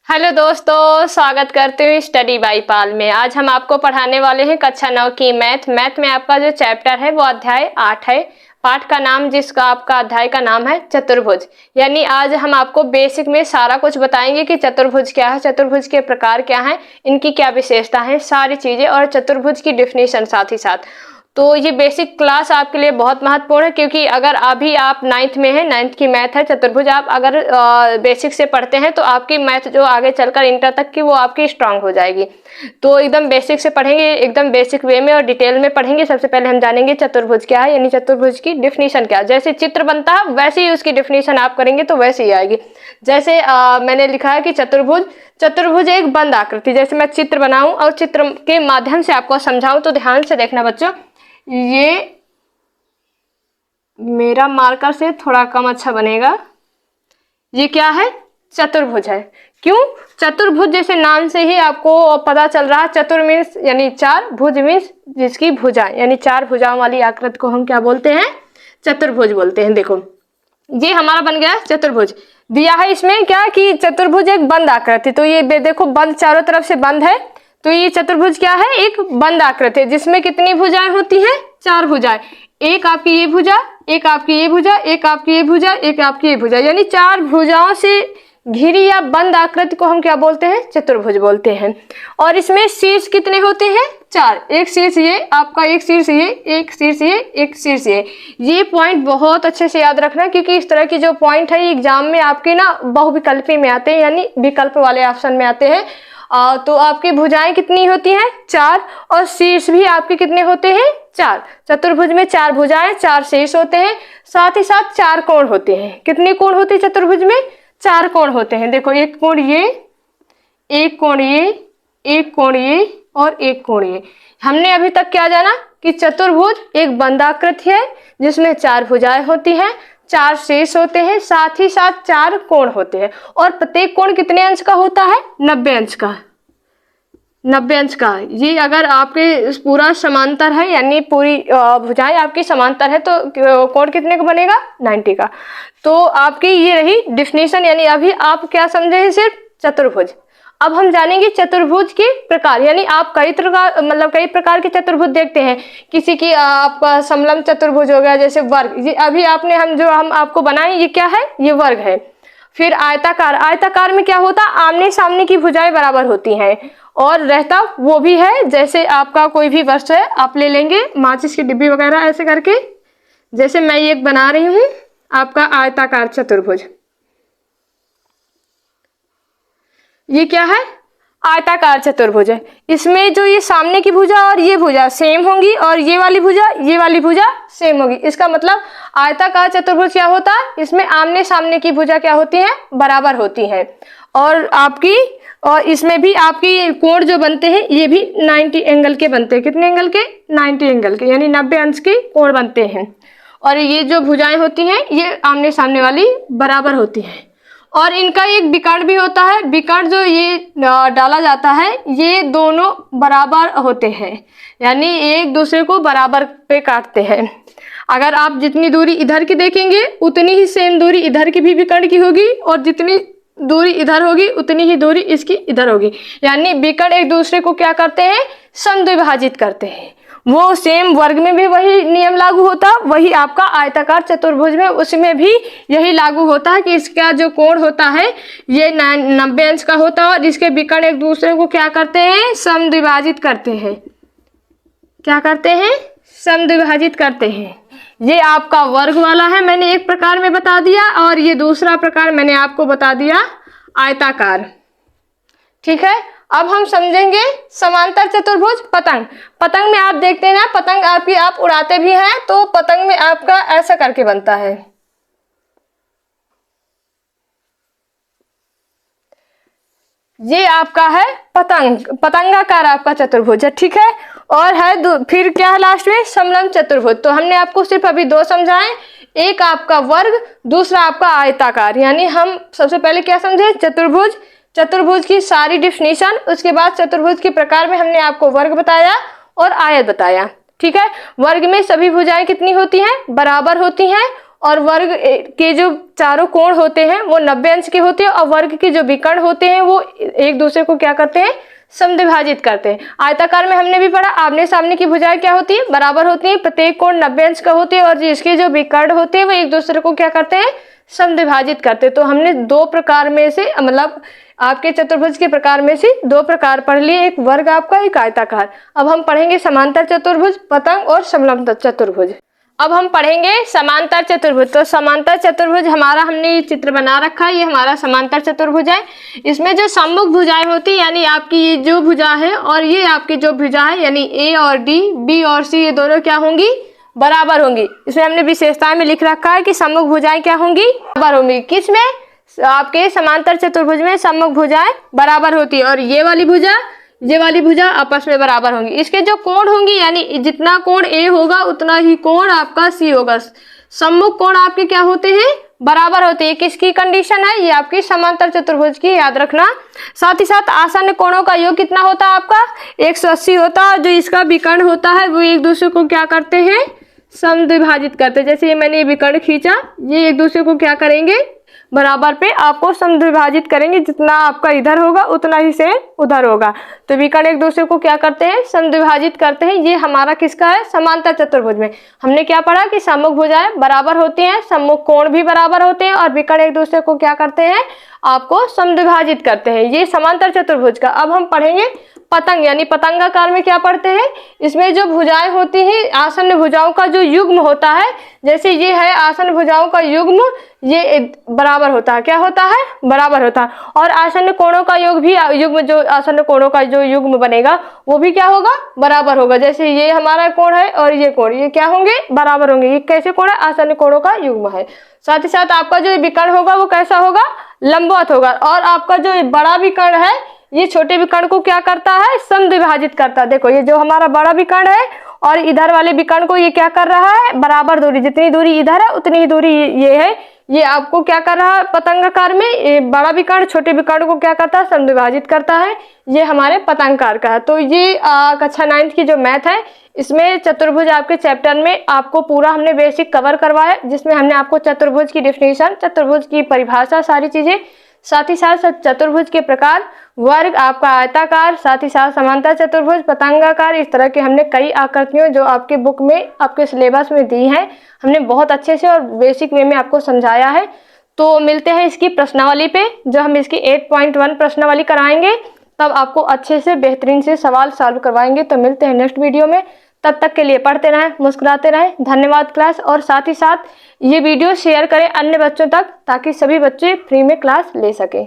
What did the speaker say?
Hello दोस्तों, स्वागत करते हुए स्टडी बाई पाल में। आज हम आपको पढ़ाने वाले हैं कक्षा 9 की मैथ में आपका जो चैप्टर है वो अध्याय 8 है। पाठ का नाम जिसका आपका अध्याय का नाम है चतुर्भुज। यानी आज हम आपको बेसिक में सारा कुछ बताएंगे कि चतुर्भुज क्या है, चतुर्भुज के प्रकार क्या हैं, इनकी क्या विशेषता है, सारी चीजें और चतुर्भुज की डेफिनेशन साथ ही साथ। तो ये बेसिक क्लास आपके लिए बहुत महत्वपूर्ण है, क्योंकि अगर अभी आप 9th में है, 9th की मैथ है चतुर्भुज, आप अगर बेसिक से पढ़ते हैं तो आपकी मैथ जो आगे चलकर इंटर तक की वो आपकी स्ट्रांग हो जाएगी। तो एकदम बेसिक से पढ़ेंगे, एकदम बेसिक वे में और डिटेल में पढ़ेंगे। सबसे पहले हम जानेंगे चतुर्भुज क्या है, यानी चतुर्भुज की डिफिनीशन क्या है। जैसे चित्र बनता है वैसे ही उसकी डिफिनीशन आप करेंगे तो वैसे ही आएगी। जैसे मैंने लिखा है कि चतुर्भुज एक बंद आकृति। जैसे मैं चित्र बनाऊं और चित्र के माध्यम से आपको समझाऊं तो ध्यान से देखना बच्चों। ये मेरा मार्कर से थोड़ा कम अच्छा बनेगा। ये क्या है? चतुर्भुज है। क्यों? चतुर्भुज जैसे नाम से ही आपको पता चल रहा है। चतुर मीन्स यानी चार, भुज मीन्स जिसकी भुजा, यानी चार भुजाओं वाली आकृति को हम क्या बोलते हैं? चतुर्भुज बोलते हैं। देखो ये हमारा बन गया चतुर्भुज। दिया है इसमें क्या कि चतुर्भुज एक बंद आकृति। तो ये देखो बंद, चारों तरफ से बंद है। तो ये चतुर्भुज क्या है? एक बंद आकृति है जिसमें कितनी भुजाएं होती हैं? चार भुजाएं। एक आपकी ये भुजा, एक आपकी ये भुजा, एक आपकी ये भुजा, एक आपकी ये भुजा, यानी चार भुजाओं से घिरी या बंद आकृति को हम क्या बोलते हैं? चतुर्भुज बोलते हैं। और इसमें शीर्ष कितने होते हैं? चार। एक शीर्ष ये आपका, एक शीर्ष ये, एक शीर्ष ये, एक शीर्ष ये। ये पॉइंट बहुत अच्छे से याद रखना, क्योंकि इस तरह की जो पॉइंट है एग्जाम में आपके ना बहुविकल्पी में आते हैं, यानी विकल्प वाले ऑप्शन में आते हैं। तो आपकी भुजाएं कितनी होती हैं? चार। और शीर्ष भी आपके कितने होते हैं? चार। चतुर्भुज में चार भुजाएं, चार शीर्ष होते हैं, साथ ही साथ चार कोण होते हैं। कितने कोण होते हैं चतुर्भुज में? चार कोण होते हैं। देखो एक कोण ये, एक कोण ये, एक कोण ये और एक कोण ये। हमने अभी तक क्या जाना कि चतुर्भुज एक बंदाकृति है जिसमें चार भुजाएं होती हैं, चार शीर्ष होते हैं, साथ ही साथ चार कोण होते हैं। और प्रत्येक कोण कितने अंश का होता है? 90 अंश का। 90 अंश का। ये अगर आपके पूरा समांतर है, यानी पूरी भुजाएं आपकी समांतर है, तो कोण कितने का बनेगा? 90 का। तो आपकी ये रही डिफिनीशन। यानी अभी आप क्या समझे हैं? सिर्फ चतुर्भुज। अब हम जानेंगे चतुर्भुज के प्रकार। यानी आप कई प्रकार के चतुर्भुज देखते हैं। किसी की आपका समलंब चतुर्भुज हो गया, जैसे वर्ग। ये अभी आपने हम आपको बनाए, ये क्या है? ये वर्ग है। फिर आयताकार। आयताकार में क्या होता? आमने सामने की भुजाएं बराबर होती हैं। और रहता वो भी है, जैसे आपका कोई भी वस्तु है, आप ले लेंगे माचिस की डिब्बी वगैरह ऐसे करके। जैसे मैं ये बना रही हूं आपका आयताकार चतुर्भुज। ये क्या है? आयताकार चतुर्भुज है। इसमें जो ये सामने की भुजा और ये भुजा सेम होंगी, और ये वाली भुजा सेम होगी। इसका मतलब आयताकार चतुर्भुज क्या होता है? इसमें आमने सामने की भुजा क्या होती है? बराबर होती है। और इसमें भी आपकी कोण जो बनते हैं ये भी 90 एंगल के बनते हैं। कितने एंगल के? 90 एंगल के, यानी 90 अंश के कोण बनते हैं। और ये जो भुजाएं होती हैं ये आमने सामने वाली बराबर होती हैं। और इनका एक विकर्ण भी होता है। विकर्ण जो ये डाला जाता है, ये दोनों बराबर होते हैं, यानी एक दूसरे को बराबर पे काटते हैं। अगर आप जितनी दूरी इधर की देखेंगे उतनी ही सेम दूरी इधर की भी विकर्ण की होगी, और जितनी दूरी इधर होगी उतनी ही दूरी इसकी इधर होगी। यानी विकर्ण एक दूसरे को क्या करते हैं? समद्विभाजित करते हैं। वो सेम वर्ग में भी वही नियम लागू होता, वही आपका आयताकार चतुर्भुज में उसमें भी यही लागू होता है कि इसका जो कोण होता है ये 90 अंश का होता है, और इसके विकर्ण एक दूसरे को क्या करते हैं? समद्विभाजित करते हैं। क्या करते हैं? समद्विभाजित करते हैं। ये आपका वर्ग वाला है, मैंने एक प्रकार में बता दिया, और ये दूसरा प्रकार मैंने आपको बता दिया आयताकार। ठीक है। अब हम समझेंगे समांतर चतुर्भुज। पतंग में आप देखते हैं ना, पतंग आप उड़ाते भी हैं, तो पतंग में आपका ऐसा करके बनता है। ये आपका है पतंगाकार आपका चतुर्भुज है। ठीक है। और है फिर क्या है लास्ट में? समलंब चतुर्भुज। तो हमने आपको सिर्फ अभी दो समझाए, एक आपका वर्ग, दूसरा आपका आयताकार। यानी हम सबसे पहले क्या समझे? चतुर्भुज की सारी डिफिनीशन। उसके बाद चतुर्भुज के प्रकार में हमने आपको वर्ग बताया और आयत बताया। ठीक है। वर्ग में सभी भुजाएं कितनी होती हैं? बराबर होती हैं। और वर्ग के जो चारों कोण होते हैं वो 90 अंश के होते हैं और वर्ग के जो विकर्ण होते हैं वो एक दूसरे को क्या करते हैं, समद्विभाजित करते हैं। आयताकार में हमने भी पढ़ा आमने सामने की भुजाएं क्या होती है, बराबर होती है, प्रत्येक कोण 90 अंश का होते हैं और जिसके जो विकर्ण होते हैं वो एक दूसरे को क्या करते हैं, समद्विभाजित करते हैं। तो हमने दो प्रकार में से मतलब आपके चतुर्भुज के प्रकार में से दो प्रकार पढ़ लिए, एक वर्ग आपका, एक आयताकार। अब हम पढ़ेंगे समांतर चतुर्भुज, पतंग और समलंब चतुर्भुज। अब हम पढ़ेंगे समांतर चतुर्भुज। तो समांतर चतुर्भुज हमारा हमने ये चित्र बना रखा है, ये हमारा समांतर चतुर्भुज है। इसमें जो सम्मुख भुजाएं होती है यानी आपकी ये जो भुजा है और ये आपकी जो भुजा है यानी ए और डी, बी और सी, ये दोनों क्या होंगी, बराबर होंगी। इसमें हमने विशेषताएं में लिख रखा है कि सम्मुख भुजाएं क्या होंगी, बराबर होंगी। किसमें, आपके समांतर चतुर्भुज में सम्मुख भुजाएं बराबर होती है और ये वाली भुजा आपस में बराबर होंगी। इसके जो कोण होंगी यानी जितना कोण ए होगा उतना ही कोण आपका सी होगा। सम्मुख कोण आपके क्या होते हैं, बराबर होते हैं। किसकी कंडीशन है, ये आपकी समांतर चतुर्भुज की, याद रखना। साथ ही साथ आसन्न कोणों का योग कितना होता है आपका, 180 होता है। जो इसका विकर्ण होता है वो एक दूसरे को क्या करते हैं, समद्विभाजित करते हैं। जैसे ये मैंने विकर्ण खींचा, ये एक दूसरे को क्या करेंगे, बराबर पे आपको समद्विभाजित करेंगे। जितना आपका इधर होगा उतना ही से उधर होगा। तो विकर्ण एक दूसरे को क्या करते हैं, समद्विभाजित करते हैं। ये हमारा किसका है, समांतर चतुर्भुज में हमने क्या पढ़ा कि सम्मुख भुजाएं बराबर होती हैं, सम्मुख कोण भी बराबर होते हैं और विकर्ण एक दूसरे को क्या करते हैं, आपको समद्विभाजित करते हैं। ये समांतर चतुर्भुज का। अब हम पढ़ेंगे पतंग यानी पतंगाकार में क्या पढ़ते हैं, इसमें जो भुजाएं होती हैं आसन्न भुजाओं का जो युग्म होता है, जैसे ये है आसन्न भुजाओं का युग्म, ये बराबर होता है, क्या होता है, बराबर होता है। और आसन्न कोणों का योग भी, युग्म जो आसन्न कोणों का जो युग्म बनेगा वो भी क्या होगा, बराबर होगा। जैसे ये हमारा कोण है और ये कोण, ये क्या होंगे, बराबर होंगे। ये कैसे कोण है, आसन्न कोणों का युग्म है। साथ ही साथ आपका जो विकर्ण होगा वो कैसा होगा, लंबवत होगा। और आपका जो बड़ा विकर्ण है ये छोटे विकर्ण को क्या करता है, समद्विभाजित करता है। देखो ये जो हमारा बड़ा विकर्ण है और इधर वाले विकर्ण को ये क्या कर रहा है, बराबर दूरी, जितनी दूरी इधर है उतनी ही दूरी ये है। ये आपको क्या कर रहा है, पतंगाकार में बड़ा विकर्ण छोटे विकर्ण को क्या करता है, समद्विभाजित करता है। ये हमारे पतंगाकार का है। तो ये कक्षा 9 की जो मैथ है इसमें चतुर्भुज आपके चैप्टर में आपको पूरा हमने बेसिक कवर करवाया, जिसमें हमने आपको चतुर्भुज की डेफिनेशन, चतुर्भुज की परिभाषा, सारी चीजें, साथ ही साथ चतुर्भुज के प्रकार, वर्ग आपका आयताकार, साथ ही साथ समांतर चतुर्भुज, पतंगाकार, इस तरह के हमने कई आकृतियों जो आपके बुक में आपके सिलेबस में दी हैं, हमने बहुत अच्छे से और बेसिक वे में आपको समझाया है। तो मिलते हैं इसकी प्रश्नावली पे, जो हम इसकी 8.1 प्रश्नावली कराएंगे, तब आपको अच्छे से बेहतरीन से सवाल सॉल्व करवाएंगे। तो मिलते हैं नेक्स्ट वीडियो में, तब तक के लिए पढ़ते रहें, मुस्कुराते रहें। धन्यवाद क्लास। और साथ ही साथ ये वीडियो शेयर करें अन्य बच्चों तक, ताकि सभी बच्चे फ्री में क्लास ले सकें।